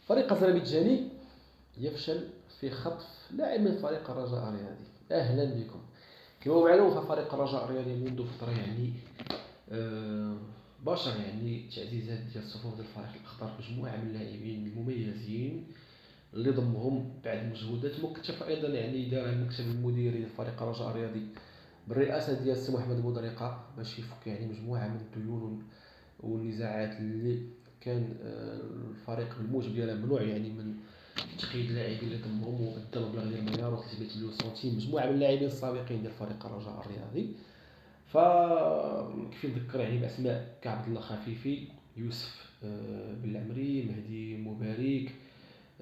فريق أذربيجاني يفشل في خطف لاعب من فريق الرجاء الرياضي. أهلا بكم. كما هو معلوم ففريق الرجاء الرياضي منذ فترة باشر تعزيزات ديال صفوف ديال الفريق الأخضر مجموعة من اللاعبين المميزين اللي ضمهم بعد مجهودات مكثفة أيضا دارها المكتب المديري لفريق الرجاء الرياضي بالرئاسة ديال السي محمد بودريقة باش يفك مجموعة من الديون والنزاعات اللي كان الفريق بالموجب ديالها ممنوع من تقييد اللاعبين اللي ضمهم وادى مبلغ ديال مليار و 300 مليون سنتيم مجموعة من اللاعبين السابقين ديال فريق الرجاء الرياضي. فكيف نذكر بأسماء كعبد الله خفيفي، يوسف بالعمري، مهدي مبارك،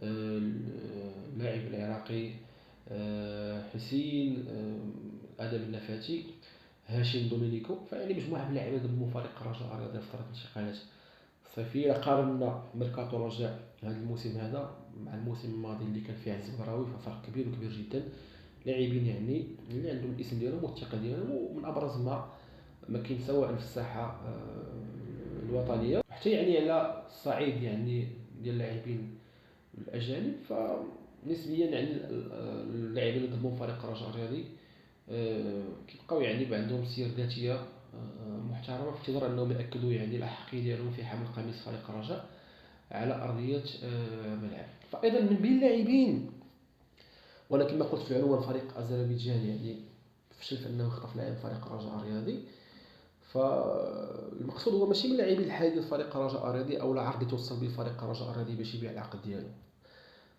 اللاعب العراقي حسين، آدم النفاتي، هاشم دومينيكو. مجموعة من اللاعبين ضموا فريق الرجاء الرياضي في فترة الانتقالات الصيفية. قارنا ميركاتو الرجاء هذا الموسم هذا مع الموسم الماضي اللي كان فيه عز البراوي ففرق كبير وكبير جدا. لاعبين اللي عندهم الاسم ديالهم والثقة ديالهم، ومن أبرز ما كاين سواء في الساحة الوطنية حتى على الصعيد ديال اللاعبين الأجانب. فنسبيا اللاعبين اللي ضموا فريق الرجاء الرياضي كيبقاو عندهم سير ذاتية محترمة في اعتبار أنهم يأكدوا الأحقية ديالهم في حمل قميص فريق الرجاء على أرضية ملعب. فأيضا من بين اللاعبين، ولكن ما قلت في العنوان فريق أذربيجان فشل في أنه يخطف لاعب فريق الرجاء الرياضي. فالمقصود هو ماشي من لاعبين الحالي ديال فريق الرجاء الرياضي او العرض اللي توصل به فريق الرجاء الرياضي باش يبيع العقد ديالو.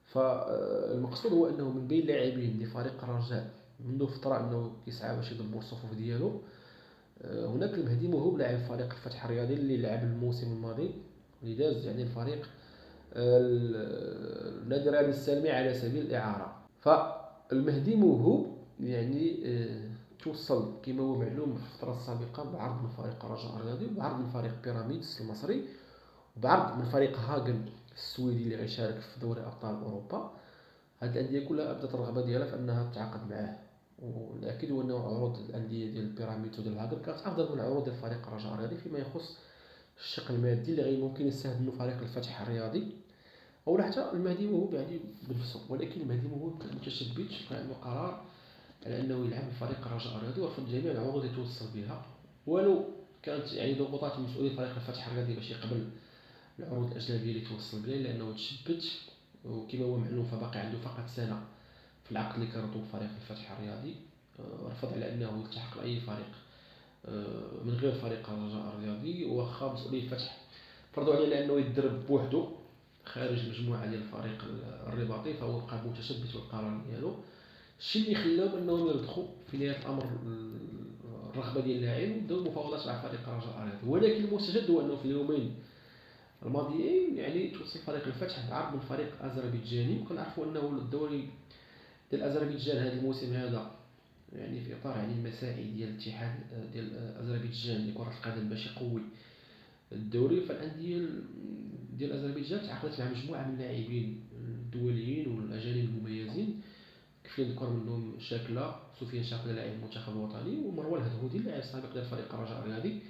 فالمقصود هو انه من بين اللاعبين لفريق الرجاء منذ فتره انه كيسعى باش يدبر الصفوف ديالو. هناك المهدي موهوب لاعب فريق الفتح الرياضي اللي لعب الموسم الماضي اللي داز الفريق النادي الرياضي السالمي على سبيل الاعاره. فالمهدي موهوب توصل كما هو معلوم في الفترة السابقة بعرض من فريق الرجاء الرياضي وبعرض من فريق بيراميدز المصري وبعرض من فريق هاغن السويدي اللي غيشارك في دوري أبطال أوروبا. هذه الأندية كلها أبدت الرغبة ديالها في أنها تتعاقد معه، والأكيد هو أنه عروض الأندية ديال بيراميدز وديال هاغن كانت أفضل من عروض ديال فريق الرجاء الرياضي فيما يخص الشق المادي اللي ممكن يستهدف منه فريق الفتح الرياضي أو حتى المهدي موهوب بنفسه. ولكن المهدي موهوب متشبث كان عنده قرار على انه يلعب بفريق الرجاء الرياضي ورفض جميع العروض اللي توصل بها، ولو كانت ضغوطات مسؤولين فريق الفتح الرياضي باش يقبل العروض الاجنبيه اللي توصل بها، لانه تشبت وكما هو معلوم فباقي عنده فقط سنه في العقد اللي كرطو فريق الفتح الرياضي. رفض على انه يلتحق باي فريق من غير فريق الرجاء الرياضي، وخا مسؤولين الفتح فرضوا عليه لانه يدرب بوحده خارج المجموعه ديال الفريق الرباطي، فهو بقى متشبث بالقرار ديالو. الشيء اللي خلاهم انهم يرضخوا في نهايه الامر الرغبه ديال اللاعب وبداو المفاوضات مع فريق الرجاء الرياضي. ولكن المستجد هو انه في اليومين الماضيين توصل فريق الفتح بعرض من فريق اذربيجاني، وكنعرفوا انه الدوري ديال اذربيجان هذا الموسم هذا في اطار المساعي ديال الاتحاد ديال اذربيجان لكره القدم باش يقوي الدوري. فالانديه ديال اذربيجان تعاقدت مع مجموعه من اللاعبين الدوليين والاجانب المميزين. كيف نذكر منهم سفيان شاكلة لاعب المنتخب الوطني، ومروان الهدهودي لاعب سابق ديال فريق الرجاء الرياضي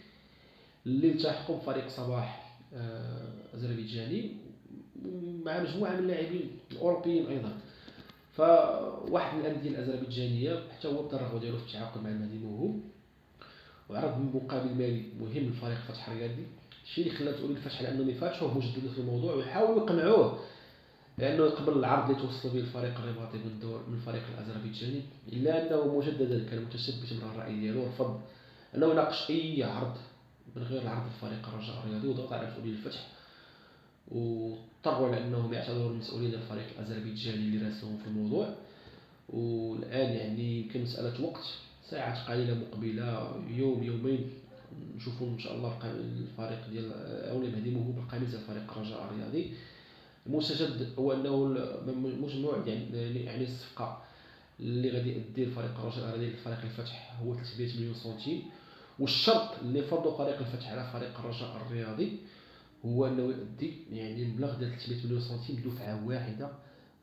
اللي التحقوا بفريق صباح أذربيجاني مع مجموعة من اللاعبين الأوروبيين أيضا. فواحد من الأندية الأذربيجانية حتى هو بدا الرغبة ديالو في التعاقد مع المهدي موهوب وعرض من مقابل مالي مهم لفريق الفتح الرياضي. الشيء اللي خلى مسؤولين الفتح على انهم يفتحوه مجددا في الموضوع ويحاولوا يقنعوه لانه يقبل العرض اللي توصل به الفريق الرباطي من الفريق الاذربيجاني، الا انه مجددا كان متشبث من الراي ديالو ورفض انه يناقش اي عرض من غير العرض الفريق الرجاء الرياضي، وضغط على مسؤولين الفتح واضطروا على انهم يعتذروا المسؤولين ديال الفريق الاذربيجاني اللي راسلهم في الموضوع. والان يمكن مساله وقت، ساعات قليله مقبله يوم يومين نشوفوا ان شاء الله الفريق ديال او المهدي موهوب بالقميص ديال فريق الرجاء الرياضي. المستجد هو انه مجموع الصفقه اللي غادي يدير فريق الرجاء الرياضي لفريق الفتح هو 300 مليون سنتيم، والشرط اللي فرضه فريق الفتح على فريق الرجاء الرياضي هو انه يؤدي المبلغ ديال 300 مليون سنتيم دفعه واحده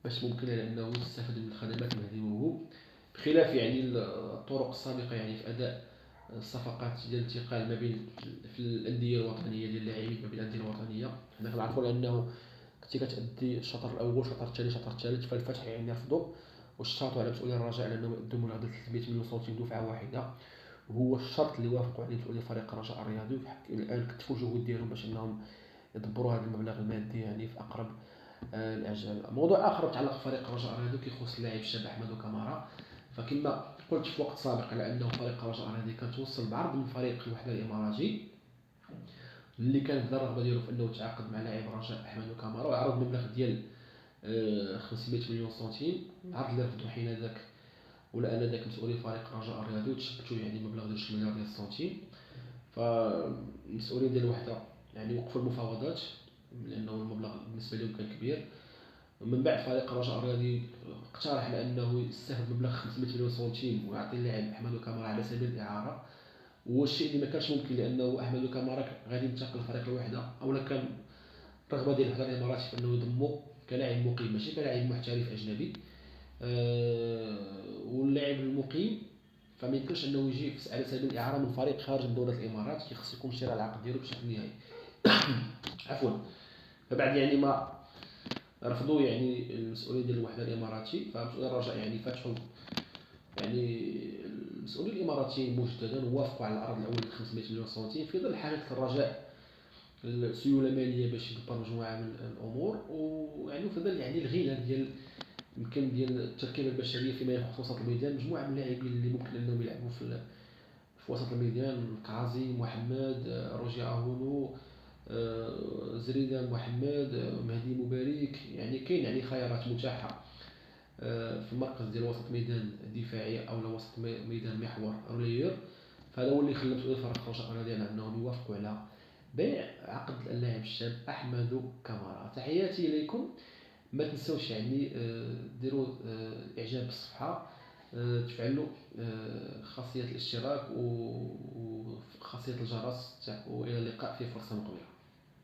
باش ممكن لانه يستفاد من خدمات المهدي موهوب، بخلاف الطرق السابقه في اداء الصفقات ديال الانتقال ما بين في الانديه الوطنيه ديال اللاعبين ما بين الانديه الوطنيه. حنا كنعرفوا انه كنتي كتأدي الشطر الاول، الشطر الثاني، الشطر الثالث، فالفتح يعني رفضوا واشترطوا على مسؤولي الرجاء على انهم يقدموا مبلغ ديال 300 مليون سنتيم دفعه واحده، وهو الشرط اللي وافقوا عليه مسؤولي فريق الرجاء الرياضي. الان كتفوا الجهود ديالهم باش انهم يدبروا هذا المبلغ المادي يعني في اقرب الاجال. موضوع اخر يتعلق بفريق الرجاء الرياضي كيخص اللاعب الشاب احمد كامارا. فكما قلت في وقت سابق على انه فريق الرجاء الرياضي كان توصل بعرض من فريق الوحده الاماراتي اللي كانت الرغبه ديالو في انه يتعاقد مع لاعب الرجاء احمد كامارا، وعرض مبلغ ديال 500 مليون سنتيم، عرض اللي رفضوا حينذاك ولا انذاك مسؤولي فريق الرجاء الرياضي وتشبتوا يعني مبلغ ديال 2 مليار ديال السنتيم. فالمسؤولين ديال الوحده يعني وقفوا المفاوضات لانه المبلغ بالنسبه لهم كان كبير. من بعد فريق الرجاء الرياضي اقترح على انه يستهدف مبلغ 500 مليون سنتيم ويعطي اللاعب احمد كامارا على سبيل الاعاره، والشيء اللي ما كانش ممكن لانه احمد كامارا غادي ينتقل لفريق الوحده، اولا كان الرغبه ديال الوحده الاماراتي في انه يضمو كلاعب مقيم ماشي كلاعب محترف اجنبي. واللاعب المقيم فما يمكنش انه يجي على سبيل الاعاره من فريق خارج من دوله الامارات، كيخص يكون شراء العقد ديالو بشكل نهائي. عفوا. فبعد يعني ما رفضوا يعني المسؤولين ديال الوحده الاماراتي، فمسؤولين الرجاء يعني فتحوا يعني المسؤولين الاماراتيين مجددا ووافقوا على العرض الاول ب 500 مليون سنتيم في ظل حاجه الرجاء السيوله ماليه باش يدبر مجموعه من الامور، ويعني في ظل يعني الغنى ديال يمكن ديال التركيبه البشريه فيما يخص وسط الميدان، مجموعه من اللاعبين اللي ممكن انهم يلعبوا في وسط الميدان، كازي محمد، روجي اهولو، زريدان محمد، مهدي مبارك، يعني كاين يعني خيارات متاحه في المركز ديال وسط ميدان دفاعي او وسط ميدان محور رولير. فهذا هو اللي خلى مسؤولي فريق الرجاء الرياضي على انهم يوافقوا على بيع عقد اللاعب الشاب احمد كامارا. تحياتي اليكم، ما تنسوش يعني ديروا اعجاب بالصفحه، تفعلوا خاصيه الاشتراك وخاصيه الجرس، والى اللقاء في فرصه مقبله.